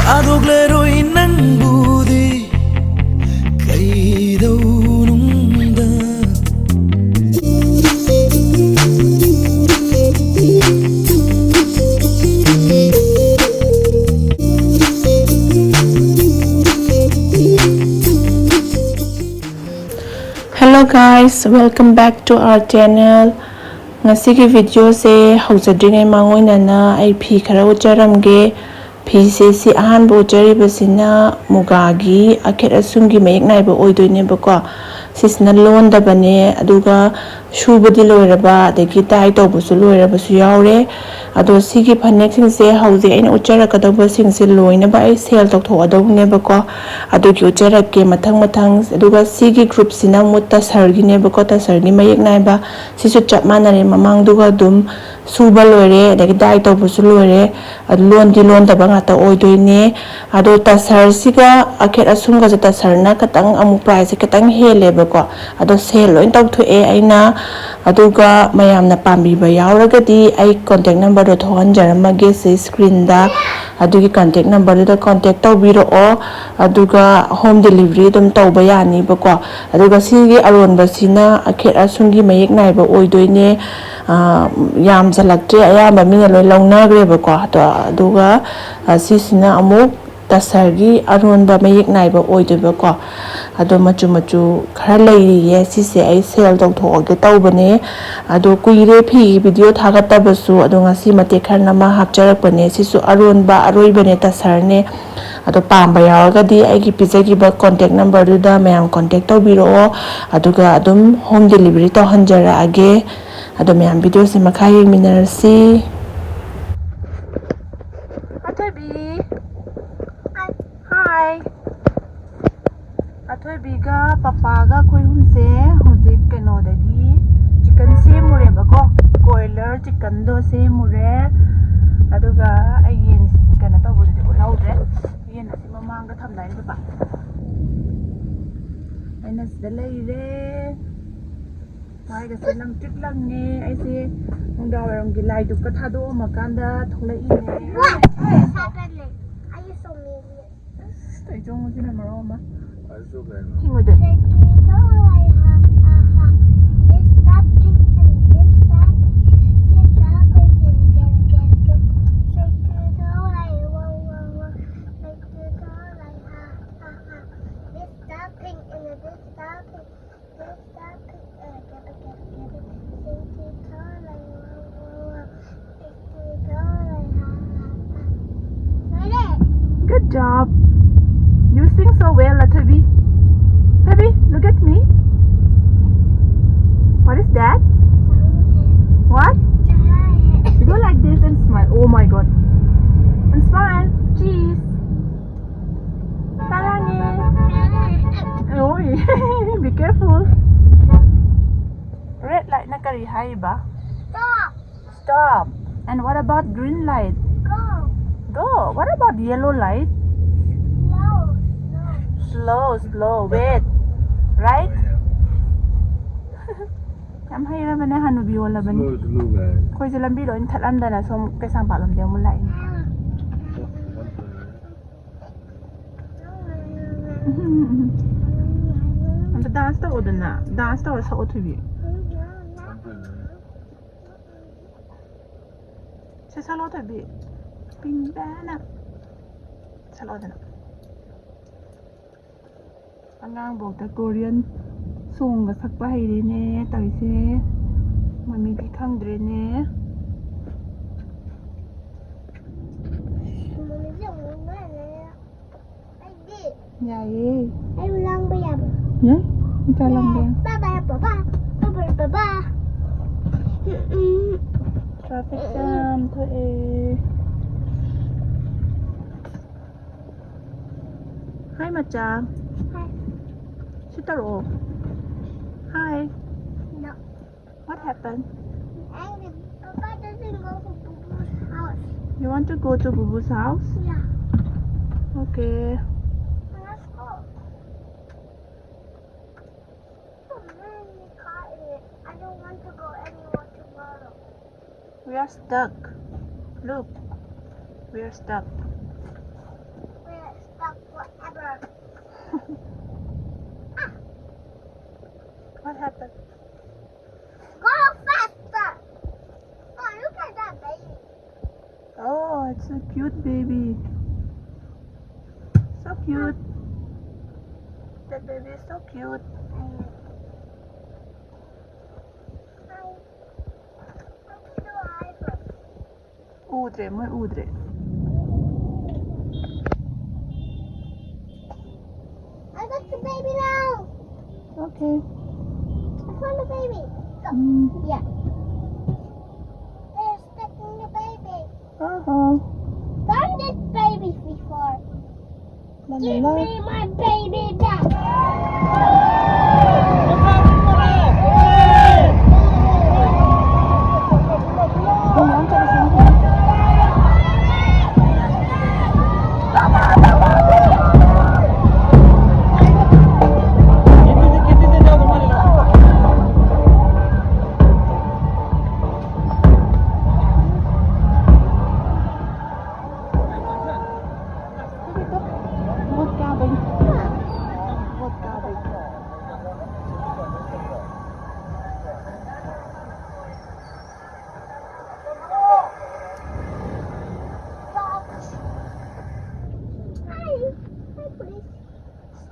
Adogleru inangbudi kaidaununda. Hello guys, welcome back to our channel. Ngasigi video se hausadringai mangoinana ai phi khara ucharamge. Phi se ahanbo ucharibasina mugagi akhet asumgi mayek naiba oidoine bako. Sisna londabane aduga shubadi loiraba adagi dai tawbusu loirabasu yaure. Ado sigi phanek singse hauji aina ucharakadaba singse loinaba ai sel tawthoadawne bako. Adugi ucharake mathang aduga sigi group sina mutta sargine bako ta sargi mayek naiba sisu chap manare mamang duga dum suba loire adagi dai tawbusu loire londi londaba ngata oidoine. Ado ta sarsiga akhet asumga jata sarna katang amu price katang hele bako. Ado sel loin tawthoe aina aduga mayamna pambiba yauragadi ai contact number do thohanjaramage se screen da adugi contact number da contact tawbiro aduga home delivery dum tawba yani bako. Aduga sigi aronba sina akhet asumgi mayek naiba oidoine yam jalaktre ayamba mina loi lawnagre bako. Aduga sisina amuk tasargi aronba mayek naiba oidoibako. Ado machu khara leiriye sise ai sel tawthoage tawbane. Ado kuire phi video thagatabasu ado ngasi mate kharna ma hapcharakbane sisu aronba aroibane tasarne. Ado pamba yawaragadi aigi pijagiba contact number duda mayam contact tawbiro aduga adum home delivery tawhanjaraage. Ado mayam video se makha yengminarasi. Athoibi hi Athoibiga papaga khoi humse hojik kenodagi chicken semure bako broiler chicken do semure aduga ayen kana tawbudi ulaude yen asi mamanga thamdai baba aina sida leire maiga selam tiklangne aise hongdawaram gi lai dukka thado makanda tholai ne Taichung sina maroma. Hingoy Good job. You sing so well, Athoibi. Baby, look at me. What is that? What? Go like this and smile. Oh my god. And smile. Cheese. Sarangi. Oh, be careful. Red light na kari hai ba? Stop. Stop. And what about green light? Go. Go. What about yellow light? Slow. Wait. Right? Am hay ra bana hanubi wala bani. Koi jalambi lo in thatlam dana som kesang palam dia mulai. Anta dance to odana. Dance to sa othubi. Se salo tabi. Pin bana. Salo odana. Angang bokta Korean song ga sakpa hairene taise mami bi khangdrene yaye Ai lang ba yam? ye ta lang ba Baba. traffic jam to e Hi Macha Hi. Shitaro Hi No. What happened? Papa doesn't go to Bubu's house. You want to go to Bubu's house? Yeah. Okay. Let's go. Oh man, we caught it. I don't want to go anywhere tomorrow. We are stuck. Look. We are stuck. What happened? Go faster! Oh, look at that baby. Oh, it's a cute baby. So cute. That baby is so cute. Udre, muy udre. I got the baby now. Okay. I found the baby. Go. Yeah. They're expecting the baby. Found this baby before. Give me my baby back.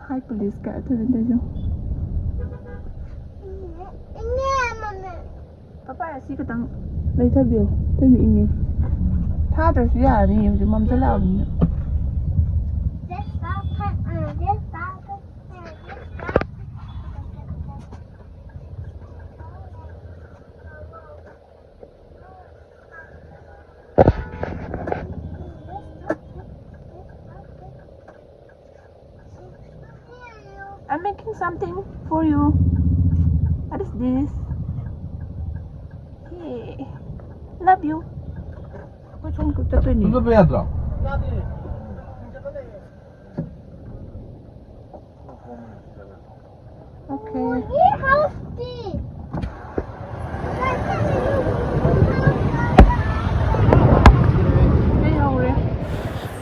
Hi, police cả thôi bên đây chứ. Papa ya sih ketang lấy thay biểu thay bị nghỉ. Tha được gì à thì chúng mắm sẽ làm. I'm making something for you. What is this? Hey, love you. Which one could you Tudo bem, Adrão? Okay.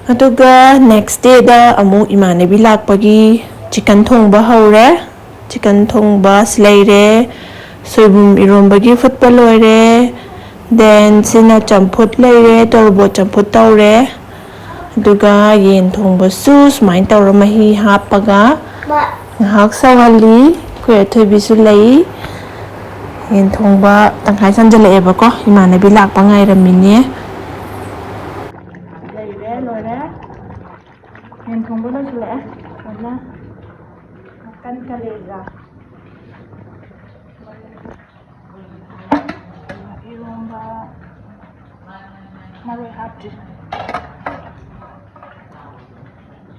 Aduga next day da amu Emanabi lakpagi chicken thongba haure. Chicken thongba slaire. Soibum irombagi football loire. Then sina champut laire torbo champut taure. Aduga yen thongba su smain taura mahi hapaga. Ngaihak sawali kuya thoibi su lai. Yen thongba tangkai sanjala eba ko Emanabi lakpa ngairamine. Yen thongba lo sule wala makan kaleza. Iromba maroi hapji.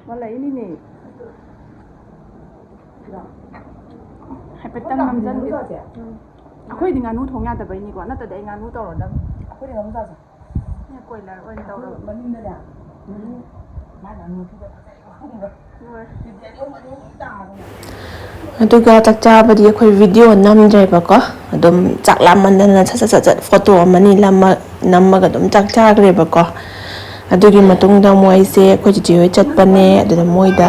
Wala ini nih. Hapetan namjan gitu. Aku ini nganu thong ya da bai ni ko na ta dai nganu tawro da. Aku ni ngam sa sa. Ni koi la oi tawro manin da da. Aduga chakchabadi akhoi video namjrebako adum chaklamandana cha photo amani lama namaga adum chakchagrebako adugi matungda moise akhoi ji hoi chatpane aduda moida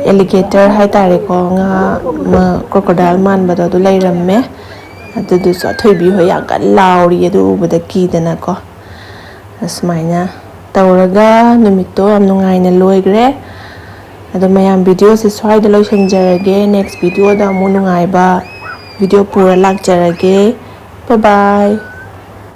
alligator haitare ko nga crocodile manbada adu leiramme adudu so thoibi hoi yaga lauri adu ubada kidana ko asmaina tauraga numito am nungaina loigre ado mayam video se swaida loisanjarage next video da mu nungaiba video pura lakjarage bye bye.